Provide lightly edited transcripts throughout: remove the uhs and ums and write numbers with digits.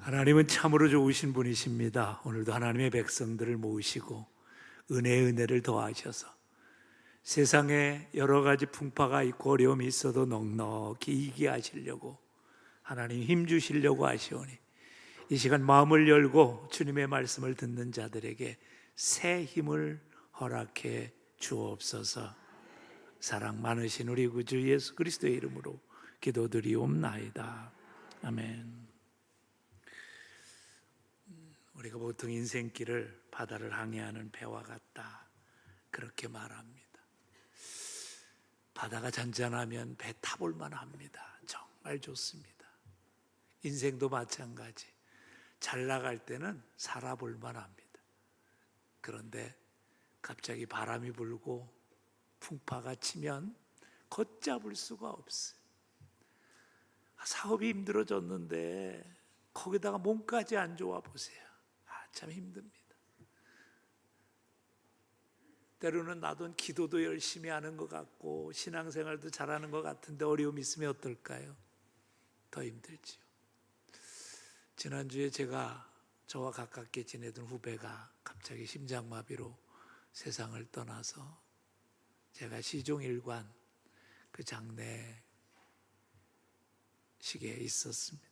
하나님은 참으로 좋으신 분이십니다. 오늘도 하나님의 백성들을 모으시고 은혜를 더하셔서 세상에 여러 가지 풍파가 있고 어려움이 있어도 넉넉히 이기게 하시려고 하나님 힘 주시려고 하시오니 이 시간 마음을 열고 주님의 말씀을 듣는 자들에게 새 힘을 허락해 주옵소서. 사랑 많으신 우리 구주 예수 그리스도의 이름으로 기도드리옵나이다. 아멘. 우리가 보통 인생길을 바다를 항해하는 배와 같다, 그렇게 말합니다. 바다가 잔잔하면 배 타볼 만합니다. 정말 좋습니다. 인생도 마찬가지. 잘 나갈 때는 살아볼 만합니다. 그런데 갑자기 바람이 불고 풍파가 치면 걷잡을 수가 없어요. 사업이 힘들어졌는데 거기다가 몸까지 안 좋아 보세요. 참 힘듭니다. 때로는 나도 기도도 열심히 하는 것 같고 신앙생활도 잘하는 것 같은데 어려움이 있으면 어떨까요? 더 힘들지요. 지난주에 저와 가깝게 지내던 후배가 갑자기 심장마비로 세상을 떠나서 제가 시종일관 그 장례식에 있었습니다.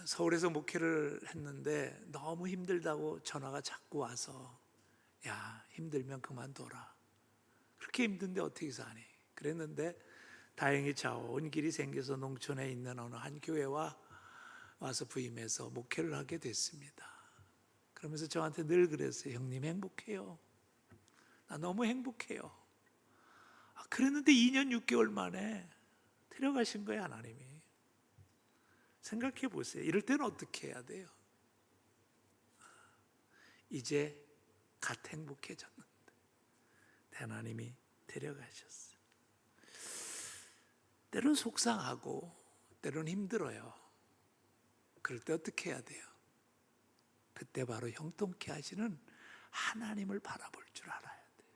서울에서 목회를 했는데 너무 힘들다고 전화가 자꾸 와서 야, 힘들면 그만둬라. 그렇게 힘든데 어떻게 사니? 그랬는데 다행히 온 길이 생겨서 농촌에 있는 어느 한 교회와 와서 부임해서 목회를 하게 됐습니다. 그러면서 저한테 늘 그랬어요. 형님 행복해요. 나 너무 행복해요. 그랬는데 2년 6개월 만에 데려가신 거예요, 하나님이. 생각해 보세요. 이럴 때는 어떻게 해야 돼요? 이제 갓 행복해졌는데 하나님이 데려가셨어요. 때로는 속상하고 때로는 힘들어요. 그럴 때 어떻게 해야 돼요? 그때 바로 형통케 하시는 하나님을 바라볼 줄 알아야 돼요.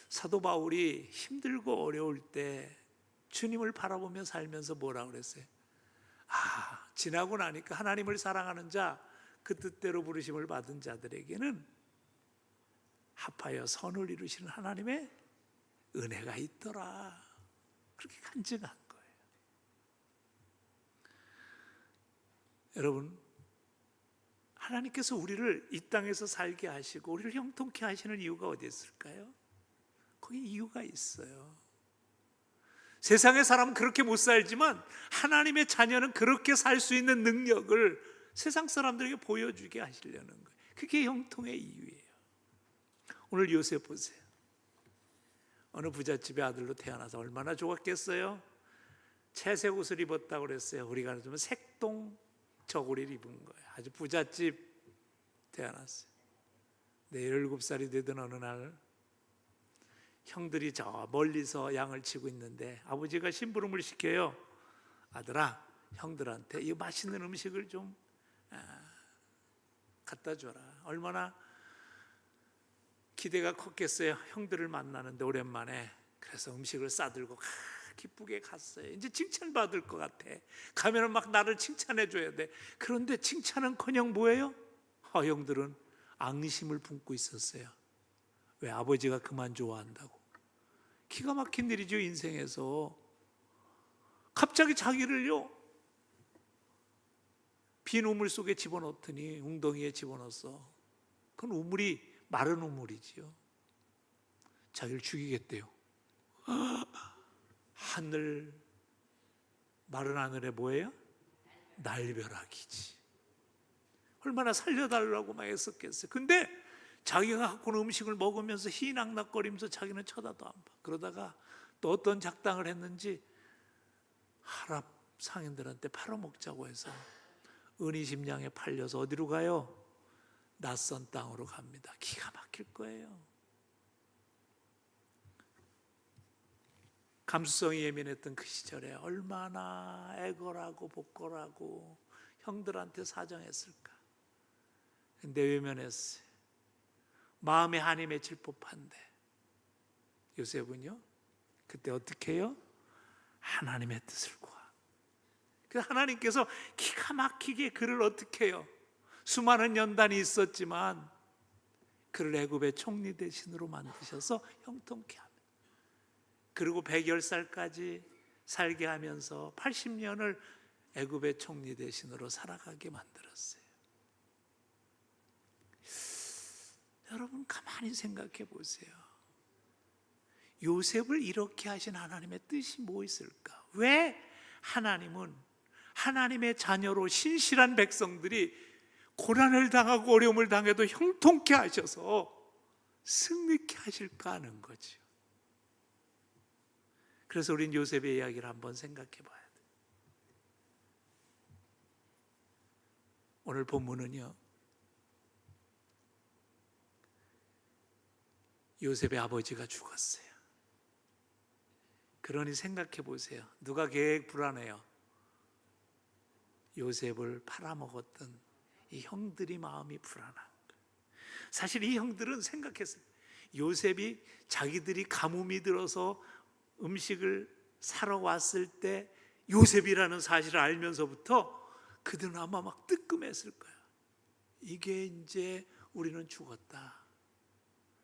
사도 바울이 힘들고 어려울 때 주님을 바라보며 살면서 뭐라고 그랬어요? 지나고 나니까 하나님을 사랑하는 자, 그 뜻대로 부르심을 받은 자들에게는 합하여 선을 이루시는 하나님의 은혜가 있더라. 그렇게 간증한 거예요. 여러분, 하나님께서 우리를 이 땅에서 살게 하시고 우리를 형통케 하시는 이유가 어디 있을까요? 거기 이유가 있어요. 세상의 사람은 그렇게 못 살지만 하나님의 자녀는 그렇게 살 수 있는 능력을 세상 사람들에게 보여주게 하시려는 거예요. 그게 형통의 이유예요. 오늘 요셉 보세요. 어느 부잣집의 아들로 태어나서 얼마나 좋았겠어요? 채색 옷을 입었다고 그랬어요. 우리가 좀 색동 저고리를 입은 거예요. 아주 부잣집 태어났어요. 17살이 되던 어느 날 형들이 저 멀리서 양을 치고 있는데 아버지가 심부름을 시켜요. 아들아, 형들한테 이 맛있는 음식을 좀 갖다 줘라. 얼마나 기대가 컸겠어요. 형들을 만나는데 오랜만에. 그래서 음식을 싸들고 기쁘게 갔어요. 이제 칭찬받을 것 같아. 가면은 막 나를 칭찬해 줘야 돼. 그런데 칭찬은커녕 뭐예요? 형들은 앙심을 품고 있었어요. 왜? 아버지가 그만 좋아한다고. 기가 막힌 일이죠, 인생에서. 갑자기 자기를요 빈 우물 속에 집어넣더니 웅덩이에 집어넣었어. 그건 우물이 마른 우물이지요. 자기를 죽이겠대요. 하늘, 마른 하늘에 뭐예요? 날벼락이지. 얼마나 살려달라고 막 애썼겠어요. 근데 자기가 갖고 온 음식을 먹으면서 희낙낙거리면서 자기는 쳐다도 안 봐. 그러다가 또 어떤 작당을 했는지 하랍 상인들한테 팔아먹자고 해서 은이심량에 팔려서 어디로 가요? 낯선 땅으로 갑니다. 기가 막힐 거예요. 감수성이 예민했던 그 시절에 얼마나 애걸하고 복걸하고 형들한테 사정했을까. 근데 외면했어요. 마음에 한이 맺힐 법한데 요셉은요 그때 어떻게 해요? 하나님의 뜻을 구하. 그래서 하나님께서 기가 막히게 그를 어떻게 해요? 수많은 연단이 있었지만 그를 애굽의 총리 대신으로 만드셔서 형통케 하며, 그리고 110살까지 살게 하면서 80년을 애굽의 총리 대신으로 살아가게 만들었어요. 여러분 가만히 생각해 보세요. 요셉을 이렇게 하신 하나님의 뜻이 뭐 있을까? 왜 하나님은 하나님의 자녀로 신실한 백성들이 고난을 당하고 어려움을 당해도 형통케 하셔서 승리케 하실까 하는 거죠. 그래서 우린 요셉의 이야기를 한번 생각해 봐야 돼요. 오늘 본문은요, 요셉의 아버지가 죽었어요. 그러니 생각해 보세요. 누가 계획 불안해요? 요셉을 팔아먹었던 이 형들이 마음이 불안한 거예요. 사실 이 형들은 생각했어요. 요셉이 자기들이 가뭄이 들어서 음식을 사러 왔을 때 요셉이라는 사실을 알면서부터 그들은 아마 막 뜨끔했을 거예요. 이게 이제 우리는 죽었다.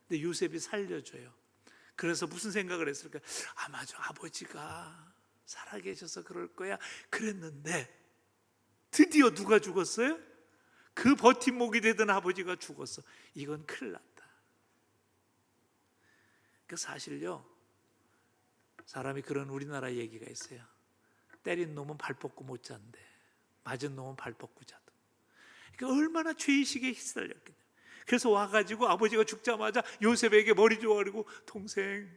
근데 요셉이 살려줘요. 그래서 무슨 생각을 했을까요? 맞아, 아버지가 살아계셔서 그럴 거야 그랬는데 드디어 누가 죽었어요? 그 버팀목이 되던 아버지가 죽었어. 이건 큰일 났다. 그 사실요, 사람이 그런 우리나라 얘기가 있어요. 때린 놈은 발 뻗고 못 잔대. 맞은 놈은 발 뻗고 자도. 그러니까 얼마나 죄의식에 휩쓸렸겠냐. 그래서 와가지고 아버지가 죽자마자 요셉에게 머리 조아리고, 동생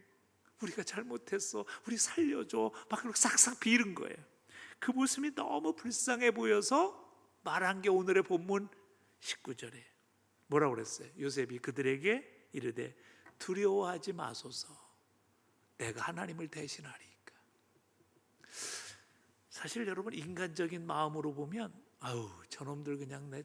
우리가 잘못했어, 우리 살려줘, 막 그렇게 싹싹 빌은 거예요. 그 모습이 너무 불쌍해 보여서 말한 게 오늘의 본문 19절에 뭐라고 그랬어요? 요셉이 그들에게 이르되 두려워하지 마소서, 내가 하나님을 대신하리까. 사실 여러분, 인간적인 마음으로 보면 저놈들 그냥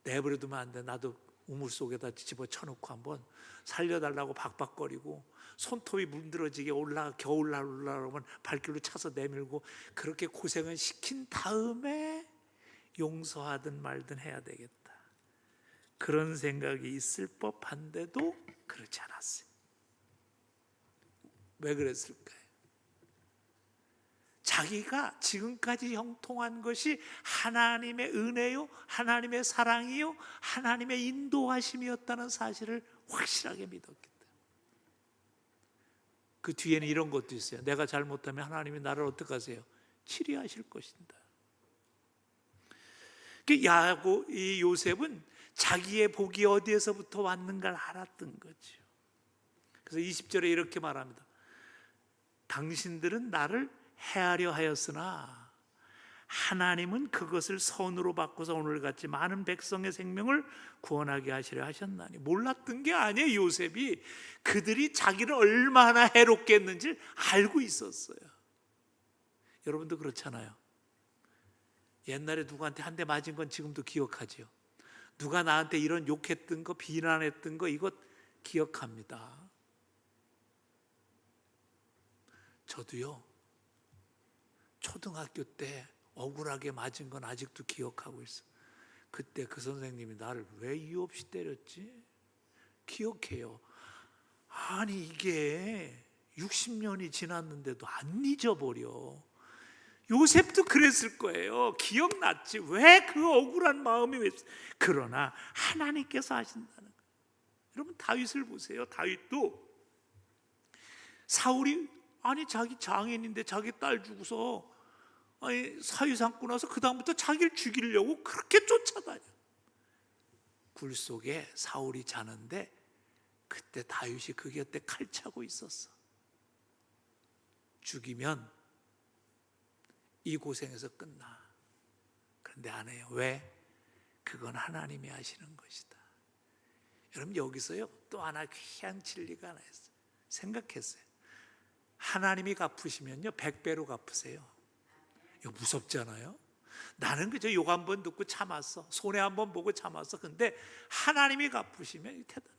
내버려두면 안 돼, 나도 우물 속에다 집어쳐놓고 한번 살려달라고 박박거리고 손톱이 문드러지게 겨우 올라오면 발길로 차서 내밀고 그렇게 고생을 시킨 다음에 용서하든 말든 해야 되겠다, 그런 생각이 있을 법한데도 그렇지 않았어요. 왜 그랬을까요? 자기가 지금까지 형통한 것이 하나님의 은혜요, 하나님의 사랑이요, 하나님의 인도하심이었다는 사실을 확실하게 믿었기 때문에. 그 뒤에는 이런 것도 있어요. 내가 잘못하면 하나님이 나를 어떻게 하세요? 치리하실 것이다. 이 요셉은 자기의 복이 어디에서부터 왔는가를 알았던 거죠. 그래서 20절에 이렇게 말합니다. 당신들은 나를 해하려 하였으나 하나님은 그것을 선으로 바꿔서 오늘같이 많은 백성의 생명을 구원하게 하시려 하셨나니. 몰랐던 게 아니에요. 요셉이 그들이 자기를 얼마나 해롭게 했는지 알고 있었어요. 여러분도 그렇잖아요. 옛날에 누구한테 한 대 맞은 건 지금도 기억하죠. 누가 나한테 이런 욕했던 거, 비난했던 거, 이것 기억합니다. 저도요, 초등학교 때 억울하게 맞은 건 아직도 기억하고 있어. 그때 그 선생님이 나를 왜 이유 없이 때렸지? 기억해요. 아니 이게 60년이 지났는데도 안 잊어버려. 요셉도 그랬을 거예요. 기억났지. 왜 그 억울한 마음이 왜? 그러나 하나님께서 하신다는 거예요. 여러분 다윗을 보세요. 다윗도 사울이 자기 장인인데 자기 딸 주고서 사위 삼고 나서 그 다음부터 자기를 죽이려고 그렇게 쫓아다녀. 굴 속에 사울이 자는데 그때 다윗이 그 곁에 칼 차고 있었어. 죽이면 이 고생에서 끝나. 그런데 안 해요. 왜? 그건 하나님이 하시는 것이다. 여러분 여기서요 또 하나 귀한 진리가 하나 있어요. 생각했어요. 하나님이 갚으시면요 100배로 갚으세요. 이거 무섭잖아요. 나는 그저 욕 한 번 듣고 참았어. 손해 한 번 보고 참았어. 근데 하나님이 갚으시면 대단해.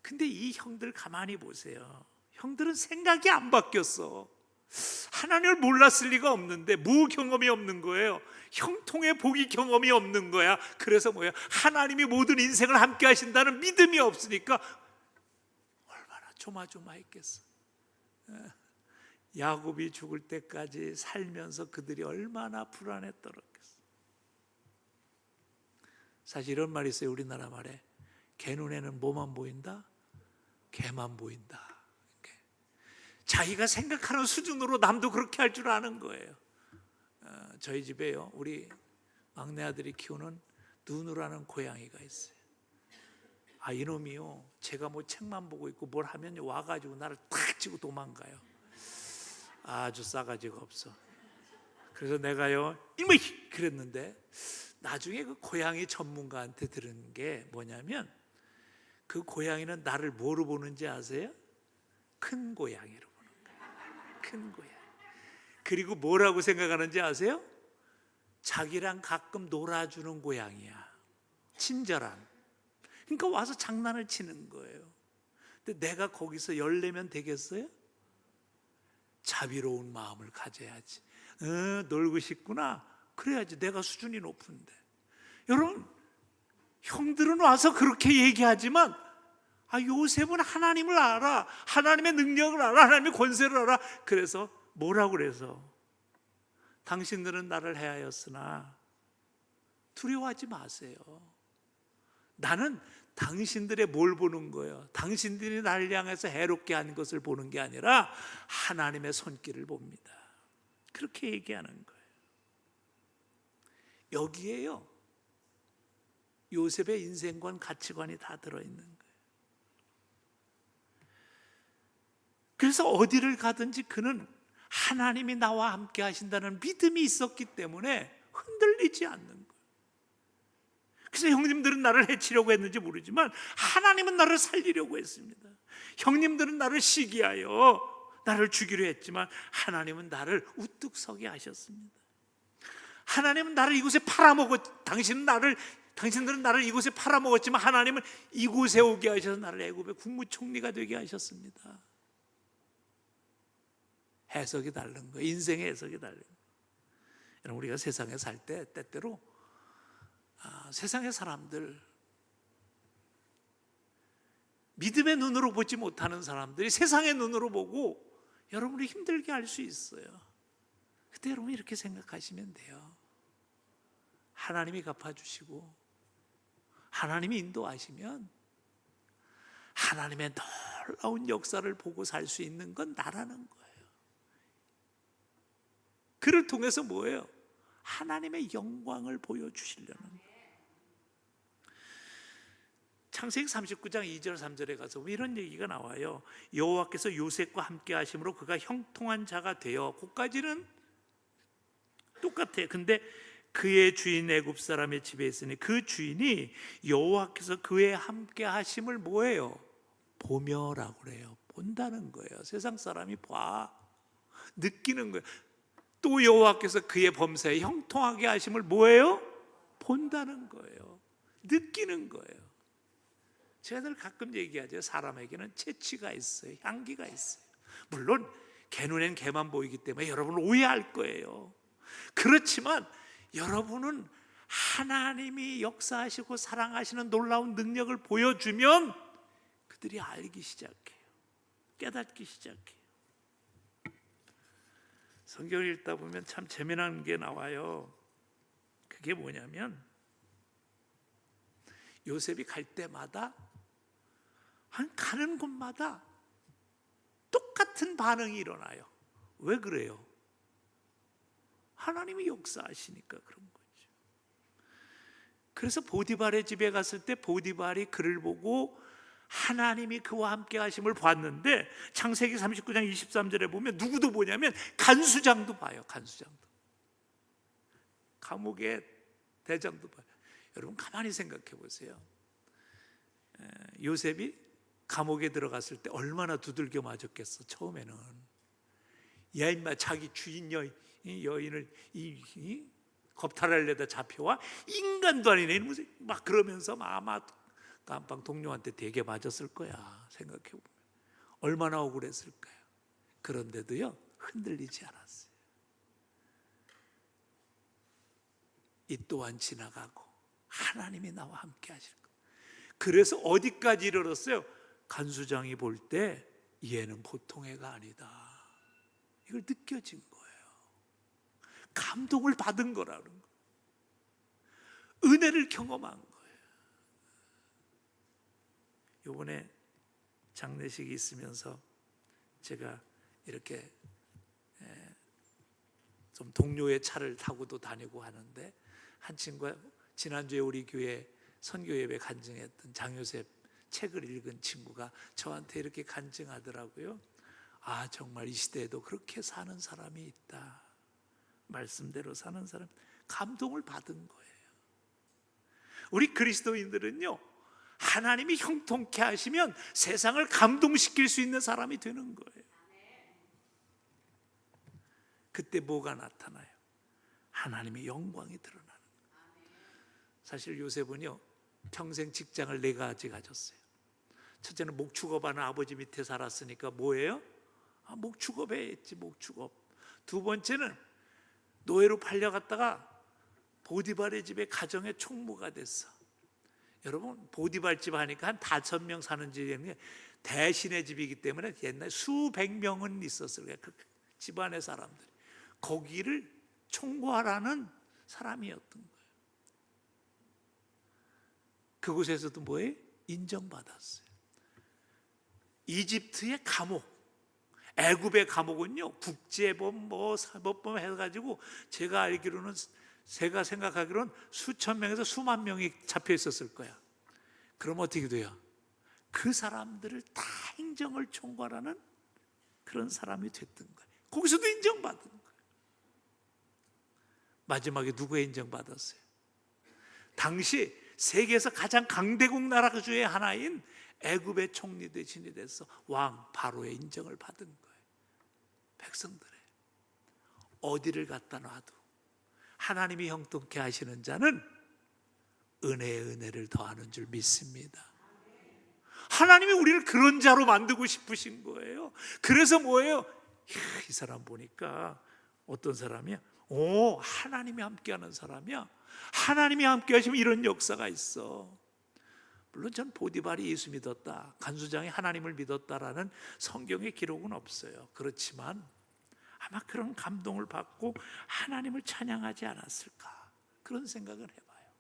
근데 이 형들 가만히 보세요. 형들은 생각이 안 바뀌었어. 하나님을 몰랐을 리가 없는데 무 경험이 없는 거예요. 형통의 복이 경험이 없는 거야. 그래서 뭐야? 하나님이 모든 인생을 함께 하신다는 믿음이 없으니까 얼마나 조마조마했겠어. 야곱이 죽을 때까지 살면서 그들이 얼마나 불안에 떨었겠어. 사실 이런 말이 있어요. 우리나라 말에 개 눈에는 뭐만 보인다? 개만 보인다. 자기가 생각하는 수준으로 남도 그렇게 할 줄 아는 거예요. 저희 집에요, 우리 막내 아들이 키우는 누누라는 고양이가 있어요. 이놈이요, 제가 뭐 책만 보고 있고 뭘 하면 와가지고 나를 탁 치고 도망가요. 아주 싸가지가 없어. 그래서 내가요, 이놈이 그랬는데 나중에 그 고양이 전문가한테 들은 게 뭐냐면, 그 고양이는 나를 뭐로 보는지 아세요? 큰 고양이로 보는 거예요. 큰 고양이. 그리고 뭐라고 생각하는지 아세요? 자기랑 가끔 놀아주는 고양이야. 친절한. 그러니까 와서 장난을 치는 거예요. 근데 내가 거기서 열내면 되겠어요? 자비로운 마음을 가져야지. 놀고 싶구나. 그래야지. 내가 수준이 높은데. 여러분, 형들은 와서 그렇게 얘기하지만 요셉은 하나님을 알아. 하나님의 능력을 알아. 하나님의 권세를 알아. 그래서 뭐라고 그래서? 당신들은 나를 해하였으나 두려워하지 마세요. 나는 당신들의 뭘 보는 거예요? 당신들이 나를 향해서 해롭게 한 것을 보는 게 아니라 하나님의 손길을 봅니다. 그렇게 얘기하는 거예요. 여기에요, 요셉의 인생관, 가치관이 다 들어있는 거예요. 그래서 어디를 가든지 그는 하나님이 나와 함께 하신다는 믿음이 있었기 때문에 흔들리지 않는 거예요. 그래서 형님들은 나를 해치려고 했는지 모르지만 하나님은 나를 살리려고 했습니다. 형님들은 나를 시기하여 나를 죽이려 했지만 하나님은 나를 우뚝 서게 하셨습니다. 하나님은 나를 이곳에 당신들은 나를 이곳에 팔아먹었지만 하나님은 이곳에 오게 하셔서 나를 애굽의 국무총리가 되게 하셨습니다. 해석이 다른 거예요. 인생의 해석이 다른 거예요. 여러분, 우리가 세상에 살 때 때때로 세상의 사람들, 믿음의 눈으로 보지 못하는 사람들이 세상의 눈으로 보고 여러분을 힘들게 할 수 있어요. 그때 여러분 이렇게 생각하시면 돼요. 하나님이 갚아주시고 하나님이 인도하시면 하나님의 놀라운 역사를 보고 살 수 있는 건 나라는 거예요. 그를 통해서 뭐예요? 하나님의 영광을 보여주시려는 거예요. 창세기 39장 2절 3절에 가서 이런 얘기가 나와요. 여호와께서 요셉과 함께 하심으로 그가 형통한 자가 되어, 그까지는 똑같아요. 근데 그의 주인 애굽 사람의 집에 있으니 그 주인이 여호와께서 그의 함께 하심을 뭐예요? 보며라고 그래요. 본다는 거예요. 세상 사람이 봐, 느끼는 거예요. 또 여호와께서 그의 범사에 형통하게 하심을 뭐예요? 본다는 거예요. 느끼는 거예요. 제가 늘 가끔 얘기하죠. 사람에게는 체취가 있어요. 향기가 있어요. 물론 개 눈엔 개만 보이기 때문에 여러분은 오해할 거예요. 그렇지만 여러분은 하나님이 역사하시고 사랑하시는 놀라운 능력을 보여주면 그들이 알기 시작해요. 깨닫기 시작해요. 성경을 읽다 보면 참 재미난 게 나와요. 그게 뭐냐면 요셉이 갈 때마다 가는 곳마다 똑같은 반응이 일어나요. 왜 그래요? 하나님이 역사하시니까 그런 거죠. 그래서 보디발의 집에 갔을 때 보디발이 그를 보고 하나님이 그와 함께 하심을 봤는데 창세기 39장 23절에 보면 누구도 보냐면 간수장도 봐요. 간수장도, 감옥의 대장도 봐요. 여러분 가만히 생각해 보세요. 요셉이 감옥에 들어갔을 때 얼마나 두들겨 맞았겠어. 처음에는 야 임마, 자기 주인 여인을 겁탈하려다 잡혀와 인간도 아니네 막 그러면서 아마 깜빵 동료한테 되게 맞았을 거야. 생각해보면 얼마나 억울했을까요? 그런데도요, 흔들리지 않았어요. 이 또한 지나가고 하나님이 나와 함께 하실 것. 그래서 어디까지 이르렀어요? 간수장이 볼 때 얘는 보통 애가 아니다, 이걸 느껴진 거예요. 감동을 받은 거라는 거예요. 은혜를 경험한 거예요. 이번에 장례식이 있으면서 제가 이렇게 좀 동료의 차를 타고도 다니고 하는데, 한 친구가 지난주에 우리 교회 선교 예배 간증했던 장요셉 책을 읽은 친구가 저한테 이렇게 간증하더라고요. 아, 정말 이 시대에도 그렇게 사는 사람이 있다, 말씀대로 사는 사람. 감동을 받은 거예요. 우리 그리스도인들은요, 하나님이 형통케 하시면 세상을 감동시킬 수 있는 사람이 되는 거예요. 그때 뭐가 나타나요? 하나님의 영광이 드러나는 거예요. 사실 요셉은요, 평생 직장을 4가지 가졌어요. 첫째는 목축업하는 아버지 밑에 살았으니까 뭐예요? 목축업에 했지, 목축업. 두 번째는 노예로 팔려갔다가 보디발의 집에 가정의 총무가 됐어. 여러분, 보디발 집 하니까 한 5,000명 사는 집이 대신의 집이기 때문에 옛날에 수백 명은 있었어요. 그 집안의 사람들이 거기를 총괄하는 사람이었던 거예요. 그곳에서도 뭐예요? 인정받았어요. 이집트의 감옥, 애굽의 감옥은요, 국제범 사법범 해가지고 제가 알기로는, 제가 생각하기로는 수천 명에서 수만 명이 잡혀 있었을 거야. 그럼 어떻게 돼요? 그 사람들을 다 행정을 총괄하는 그런 사람이 됐던 거예요. 거기서도 인정받은 거예요. 마지막에 누가 인정받았어요? 당시 세계에서 가장 강대국 나라 중에 하나인 애굽의 총리 대신이 돼서 왕 바로의 인정을 받은 거예요. 백성들의 어디를 갖다 놔도 하나님이 형통케 하시는 자는 은혜에 은혜를 더하는 줄 믿습니다. 하나님이 우리를 그런 자로 만들고 싶으신 거예요. 그래서 뭐예요? 이 사람 보니까 어떤 사람이야? 하나님이 함께하는 사람이야. 하나님이 함께 하시면 이런 역사가 있어. 물론 전 보디발이 예수 믿었다, 간수장이 하나님을 믿었다라는 성경의 기록은 없어요. 그렇지만 아마 그런 감동을 받고 하나님을 찬양하지 않았을까, 그런 생각을 해봐요.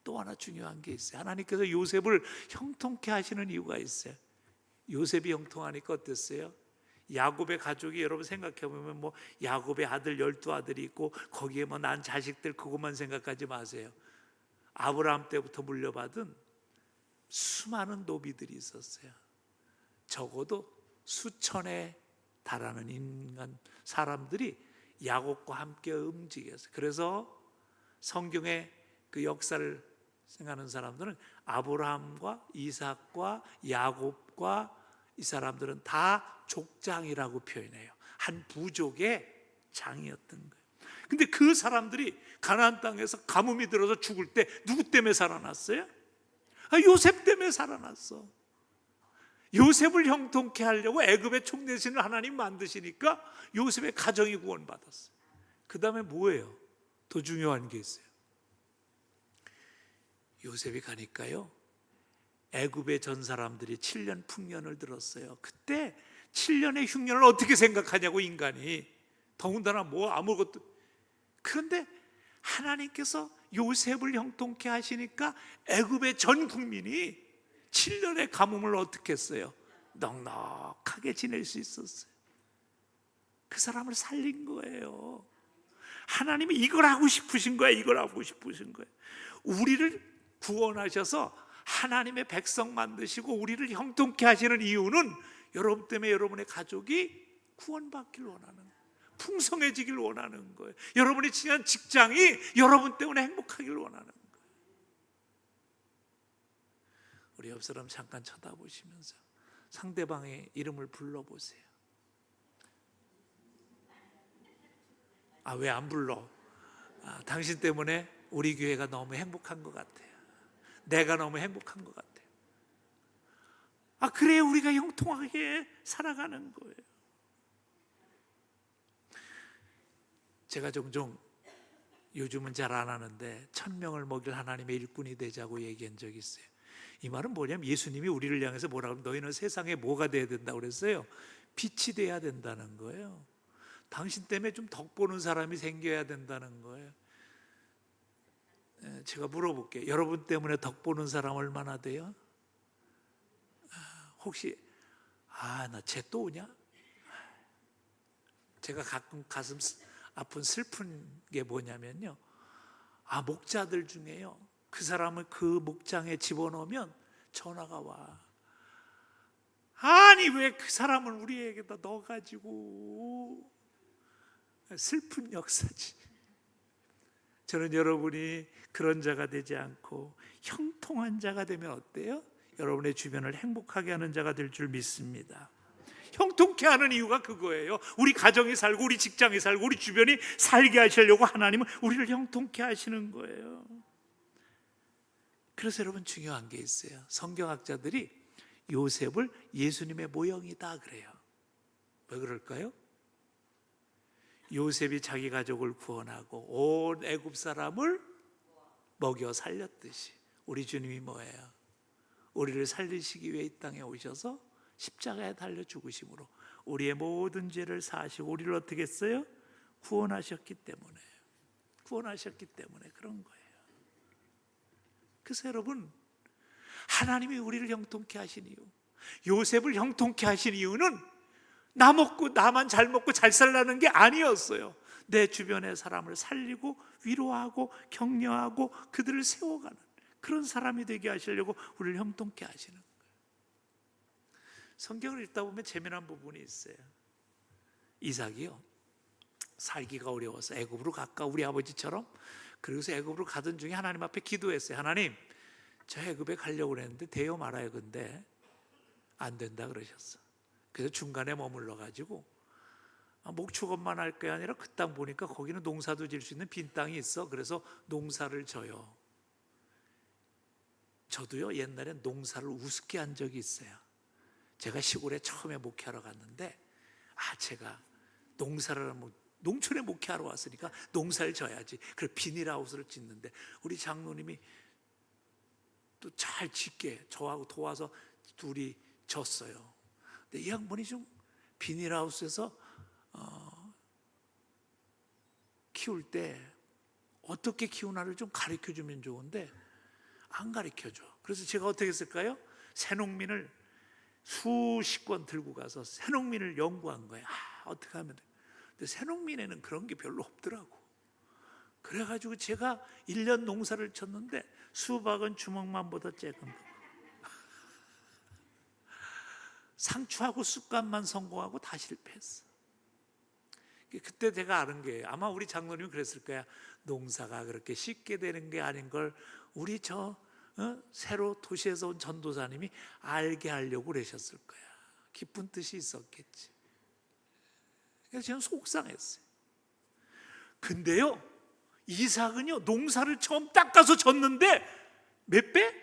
또 하나 중요한 게 있어요. 하나님께서 요셉을 형통케 하시는 이유가 있어요. 요셉이 형통하니까 어땠어요? 야곱의 가족이, 여러분 생각해보면 뭐 야곱의 아들 12아들이 있고 거기에 뭐 난 자식들, 그것만 생각하지 마세요. 아브라함 때부터 물려받은 수많은 노비들이 있었어요. 적어도 수천에 달하는 인간 사람들이 야곱과 함께 움직였어요. 그래서 성경의 그 역사를 생각하는 사람들은 아브라함과 이삭과 야곱과 이 사람들은 다 족장이라고 표현해요. 한 부족의 장이었던 거예요. 근데 그 사람들이 가나안 땅에서 가뭄이 들어서 죽을 때 누구 때문에 살아났어요? 요셉 때문에 살아났어. 요셉을 형통케 하려고 애굽의 총 대신을 하나님 만드시니까 요셉의 가정이 구원받았어요. 그 다음에 뭐예요? 더 중요한 게 있어요. 요셉이 가니까요, 애굽의 전 사람들이 7년 풍년을 들었어요. 그때 7년의 흉년을 어떻게 생각하냐고, 인간이. 더군다나 뭐 아무것도. 그런데 하나님께서 요셉을 형통케 하시니까 애굽의 전 국민이 7년의 가뭄을 어떻게 했어요? 넉넉하게 지낼 수 있었어요. 그 사람을 살린 거예요. 하나님이 이걸 하고 싶으신 거예요. 이걸 하고 싶으신 거예요. 우리를 구원하셔서 하나님의 백성 만드시고 우리를 형통케 하시는 이유는 여러분 때문에 여러분의 가족이 구원받기를 원하는 거예요. 풍성해지길 원하는 거예요. 여러분이 지난 직장이 여러분 때문에 행복하기를 원하는 거예요. 우리 옆 사람 잠깐 쳐다보시면서 상대방의 이름을 불러보세요. 왜 안 불러? 당신 때문에 우리 교회가 너무 행복한 것 같아요. 내가 너무 행복한 것 같아요. 그래야 우리가 형통하게 살아가는 거예요. 제가 종종 요즘은 잘 안 하는데 1000명을 먹일 하나님의 일꾼이 되자고 얘기한 적이 있어요. 이 말은 뭐냐면 예수님이 우리를 향해서 뭐라고 하면 너희는 세상에 뭐가 돼야 된다고 그랬어요? 빛이 돼야 된다는 거예요. 당신 때문에 좀 덕 보는 사람이 생겨야 된다는 거예요. 제가 물어볼게요. 여러분 때문에 덕 보는 사람 얼마나 돼요? 혹시 나 쟤 또 오냐? 제가 가끔 가슴 아픈 슬픈 게 뭐냐면요, 목자들 중에요, 그 사람을 그 목장에 집어넣으면 전화가 와. 아니 왜 그 사람을 우리에게다 넣어가지고. 슬픈 역사지. 저는 여러분이 그런 자가 되지 않고 형통한 자가 되면 어때요? 여러분의 주변을 행복하게 하는 자가 될 줄 믿습니다. 형통케 하는 이유가 그거예요. 우리 가정이 살고 우리 직장이 살고 우리 주변이 살게 하시려고 하나님은 우리를 형통케 하시는 거예요. 그래서 여러분 중요한 게 있어요. 성경학자들이 요셉을 예수님의 모형이다 그래요. 왜 그럴까요? 요셉이 자기 가족을 구원하고 온 애굽 사람을 먹여 살렸듯이 우리 주님이 뭐예요? 우리를 살리시기 위해 이 땅에 오셔서 십자가에 달려 죽으심으로 우리의 모든 죄를 사하시고 우리를 어떻게 했어요? 구원하셨기 때문에 그런 거예요. 그래서 여러분, 하나님이 우리를 형통케 하신 이유, 요셉을 형통케 하신 이유는 나 먹고 나만 잘 먹고 잘 살라는 게 아니었어요. 내 주변의 사람을 살리고 위로하고 격려하고 그들을 세워가는 그런 사람이 되게 하시려고 우리를 형통케 하시는 거예요. 성경을 읽다 보면 재미난 부분이 있어요. 이삭이요, 살기가 어려워서 애굽으로 갈까, 우리 아버지처럼. 그래서 애굽으로 가던 중에 하나님 앞에 기도했어요. 하나님, 저 애굽에 가려고 그랬는데 돼요 말아요. 근데 안 된다 그러셨어. 그래서 중간에 머물러 가지고 목축업만 할 게 아니라 그 땅 보니까 거기는 농사도 지을 수 있는 빈 땅이 있어. 그래서 농사를 져요. 저도요 옛날에 농사를 우습게 한 적이 있어요. 제가 시골에 처음에 목회하러 갔는데 제가 농사를 하면 농촌에 목회하러 왔으니까 농사를 져야지. 그래서 비닐하우스를 짓는데 우리 장로님이 또 잘 짓게 저하고 도와서 둘이 졌어요. 근데 이 양반이 좀 비닐하우스에서 키울 때 어떻게 키우나를 좀 가르쳐주면 좋은데 안 가르쳐줘. 그래서 제가 어떻게 했을까요? 새농민을 수십 권 들고 가서 새농민을 연구한 거예요. 어떻게 하면 돼? 근데 새농민에는 그런 게 별로 없더라고. 그래가지고 제가 1년 농사를 쳤는데 수박은 주먹만보다 작은 거. 상추하고 쑥갓만 성공하고 다 실패했어. 그때 내가 아는 게, 아마 우리 장로님이 그랬을 거야. 농사가 그렇게 쉽게 되는 게 아닌 걸 우리 새로 도시에서 온 전도사님이 알게 하려고 그러셨을 거야. 깊은 뜻이 있었겠지. 그래서 저는 속상했어요. 근데요, 이삭은요 농사를 처음 닦아서 졌는데 몇 배?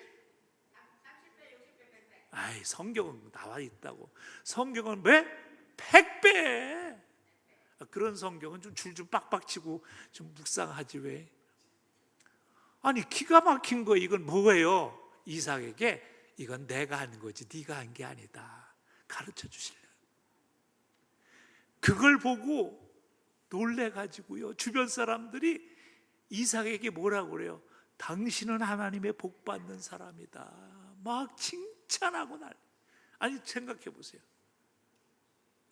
성경은 나와 있다고. 성경은 왜? 100배. 그런 성경은 좀 줄 좀 빡빡 치고 좀 묵상하지 왜? 아니 기가 막힌 거. 이건 뭐예요? 이삭에게 이건 내가 한 거지 네가 한 게 아니다 가르쳐 주실래요? 그걸 보고 놀래가지고요 주변 사람들이 이삭에게 뭐라고 그래요? 당신은 하나님의 복 받는 사람이다 막 칭찬하고 날. 아니 생각해 보세요.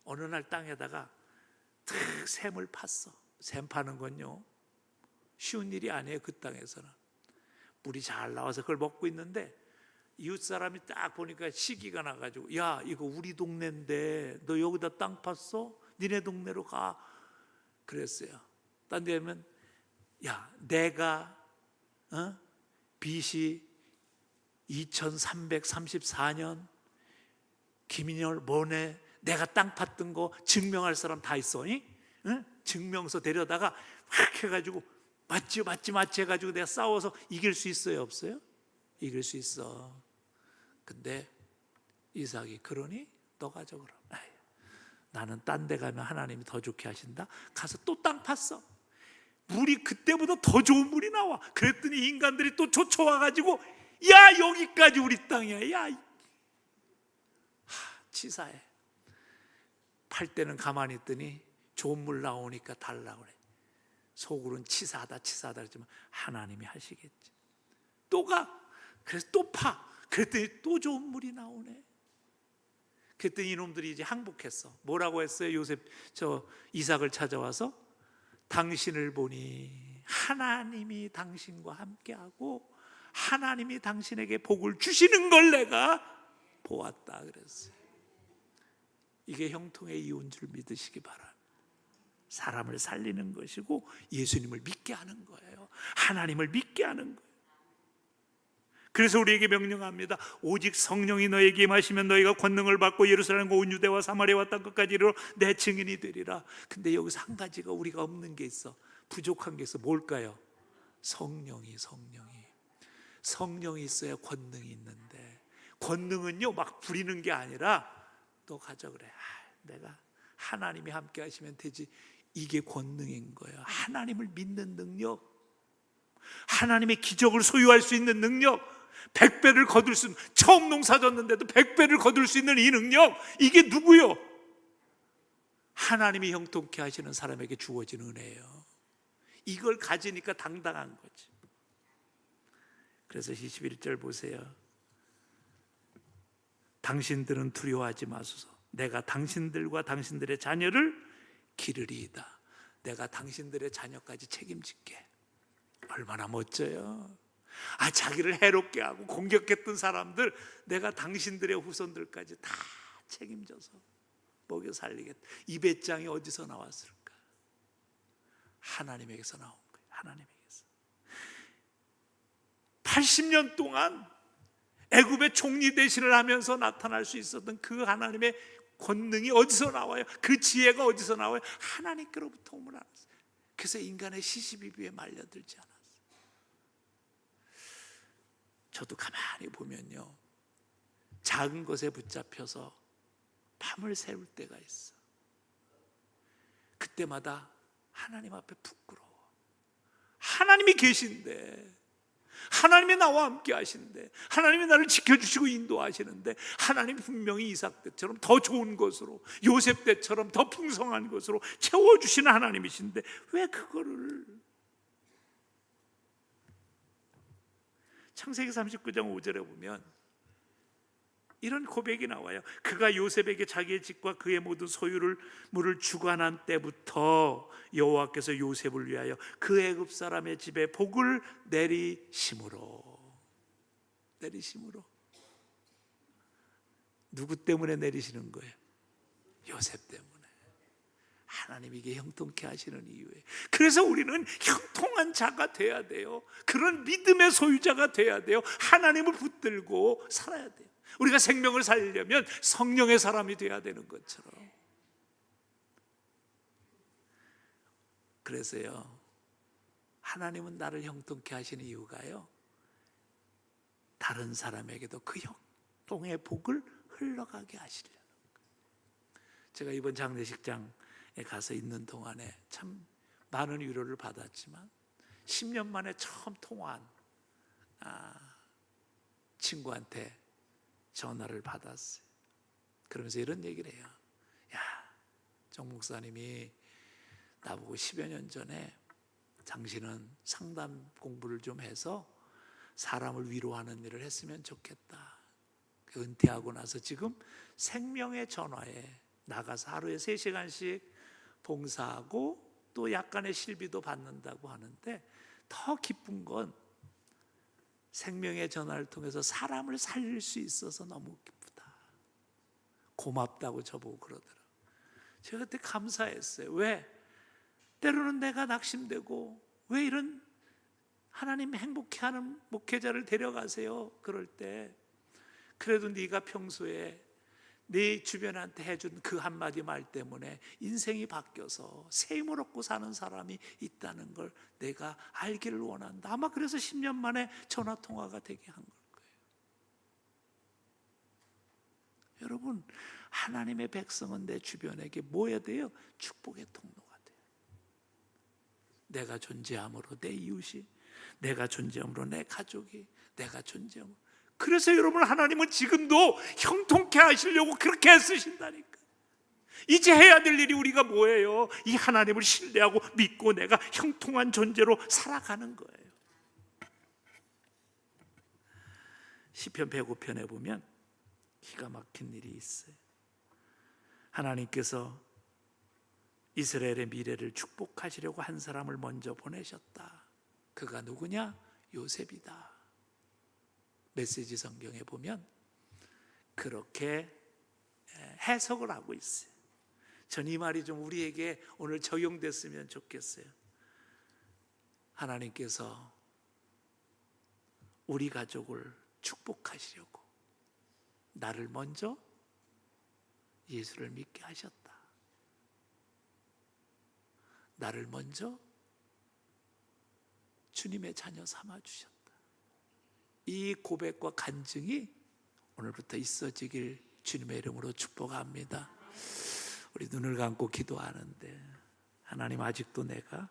어느 날 땅에다가 샘을 팠어. 샘 파는 건요 쉬운 일이 아니에요. 그 땅에서는 물이 잘 나와서 그걸 먹고 있는데 이웃 사람이 딱 보니까 시기가 나가지고 야 이거 우리 동네인데 너 여기다 땅 팠어? 니네 동네로 가 그랬어요. 딴 데 가면 야 내가 BC 2334년 김인열 뭐네 내가 땅 팠던 거 증명할 사람 다 있어. 응? 증명서 데려다가 확 해가지고 맞지 해가지고 내가 싸워서 이길 수 있어요 없어요? 이길 수 있어. 근데 이삭이 그러니 너 가져 그럼. 나는 딴 데 가면 하나님이 더 좋게 하신다. 가서 또 땅 팠어. 물이 그때보다 더 좋은 물이 나와. 그랬더니 인간들이 또 쫓아와가지고 야 여기까지 우리 땅이야. 야 치사해. 팔 때는 가만히 있더니 좋은 물 나오니까 달라고 그래. 속으로는 치사하다 그랬지만 하나님이 하시겠지. 또 가. 그래서 또 파. 그랬더니 또 좋은 물이 나오네. 그랬더니 이놈들이 이제 항복했어. 뭐라고 했어요? 요셉 이삭을 찾아와서 당신을 보니 하나님이 당신과 함께하고 하나님이 당신에게 복을 주시는 걸 내가 보았다 그랬어요. 이게 형통의 이유인 줄 믿으시기 바랍니다. 사람을 살리는 것이고 예수님을 믿게 하는 거예요. 하나님을 믿게 하는 거예요. 그래서 우리에게 명령합니다. 오직 성령이 너에게 임하시면 너희가 권능을 받고 예루살렘과 온 유대와 사마리아와 땅 끝까지 이르러 내 증인이 되리라. 근데 여기서 한 가지가 우리가 없는 게 있어. 부족한 게 있어. 뭘까요? 성령이 있어야 권능이 있는데, 권능은요 막 부리는 게 아니라 너 가져 그래. 내가 하나님이 함께 하시면 되지. 이게 권능인 거예요. 하나님을 믿는 능력, 하나님의 기적을 소유할 수 있는 능력, 100배를 거둘 수 있는, 처음 농사 졌는데도 100배를 거둘 수 있는 이 능력, 이게 누구요? 하나님이 형통케 하시는 사람에게 주어진 은혜예요. 이걸 가지니까 당당한 거지. 그래서 21절 보세요. 당신들은 두려워하지 마소서. 내가 당신들과 당신들의 자녀를 기르리이다. 내가 당신들의 자녀까지 책임질게. 얼마나 멋져요. 자기를 해롭게 하고 공격했던 사람들, 내가 당신들의 후손들까지 다 책임져서 먹여 살리겠다. 이 배짱이 어디서 나왔을까? 하나님에게서 나온 거예요. 하나님에게서. 80년 동안 애굽의 총리 대신을 하면서 나타날 수 있었던 그 하나님의 권능이 어디서 나와요? 그 지혜가 어디서 나와요? 하나님께로부터 옴을 알았어요. 그래서 인간의 시시비비에 말려들지 않았어요. 저도 가만히 보면요, 작은 것에 붙잡혀서 밤을 새울 때가 있어. 그때마다 하나님 앞에 부끄러워. 하나님이 계신데, 하나님이 나와 함께 하시는데, 하나님이 나를 지켜주시고 인도하시는데, 하나님이 분명히 이삭 때처럼 더 좋은 것으로, 요셉 때처럼 더 풍성한 것으로 채워주시는 하나님이신데 왜 그거를. 창세기 39장 5절에 보면 이런 고백이 나와요. 그가 요셉에게 자기의 집과 그의 모든 물을 주관한 때부터 여호와께서 요셉을 위하여 그 애굽 사람의 집에 복을 내리심으로. 누구 때문에 내리시는 거예요? 요셉 때문에. 하나님이 이게 형통케 하시는 이유예요. 그래서 우리는 형통한 자가 돼야 돼요. 그런 믿음의 소유자가 돼야 돼요. 하나님을 붙들고 살아야 돼요. 우리가 생명을 살리려면 성령의 사람이 돼야 되는 것처럼. 그래서요, 하나님은 나를 형통케 하시는 이유가요, 다른 사람에게도 그 형통의 복을 흘러가게 하시려는 거예요. 제가 이번 장례식장에 가서 있는 동안에 참 많은 위로를 받았지만 10년 만에 처음 통화한 친구한테 전화를 받았어요. 그러면서 이런 얘기를 해요. 야, 정 목사님이 나보고 10여 년 전에 당신은 상담 공부를 좀 해서 사람을 위로하는 일을 했으면 좋겠다. 은퇴하고 나서 지금 생명의 전화에 나가서 하루에 3시간씩 봉사하고 또 약간의 실비도 받는다고 하는데, 더 기쁜 건 생명의 전화를 통해서 사람을 살릴 수 있어서 너무 기쁘다, 고맙다고 저보고 그러더라고요. 제가 그때 감사했어요. 왜? 때로는 내가 낙심되고, 왜 이런 하나님 행복해하는 목회자를 데려가세요? 그럴 때 그래도 네가 평소에 네 주변한테 해준 그 한마디 말 때문에 인생이 바뀌어서 새 힘을 얻고 사는 사람이 있다는 걸 내가 알기를 원한다. 아마 그래서 10년 만에 전화통화가 되게 한 걸 거예요. 여러분, 하나님의 백성은 내 주변에게 뭐 해야 돼요? 축복의 통로가 돼요. 내가 존재함으로 내 이웃이, 내가 존재함으로 내 가족이, 내가 존재함으로. 그래서 여러분, 하나님은 지금도 형통케 하시려고 그렇게 애쓰신다니까. 이제 해야 될 일이 우리가 뭐예요? 이 하나님을 신뢰하고 믿고 내가 형통한 존재로 살아가는 거예요. 시편 105편에 보면 기가 막힌 일이 있어요. 하나님께서 이스라엘의 미래를 축복하시려고 한 사람을 먼저 보내셨다. 그가 누구냐? 요셉이다. 메시지 성경에 보면 그렇게 해석을 하고 있어요. 전 이 말이 좀 우리에게 오늘 적용됐으면 좋겠어요. 하나님께서 우리 가족을 축복하시려고 나를 먼저 예수를 믿게 하셨다. 나를 먼저 주님의 자녀 삼아 주셨다. 이 고백과 간증이 오늘부터 있어지길 주님의 이름으로 축복합니다. 우리 눈을 감고 기도하는데, 하나님, 아직도 내가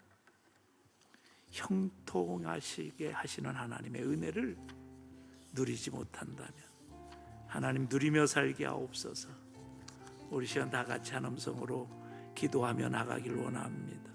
형통하시게 하시는 하나님의 은혜를 누리지 못한다면 하나님, 누리며 살게 하옵소서. 우리 시간 다 같이 한 음성으로 기도하며 나가길 원합니다.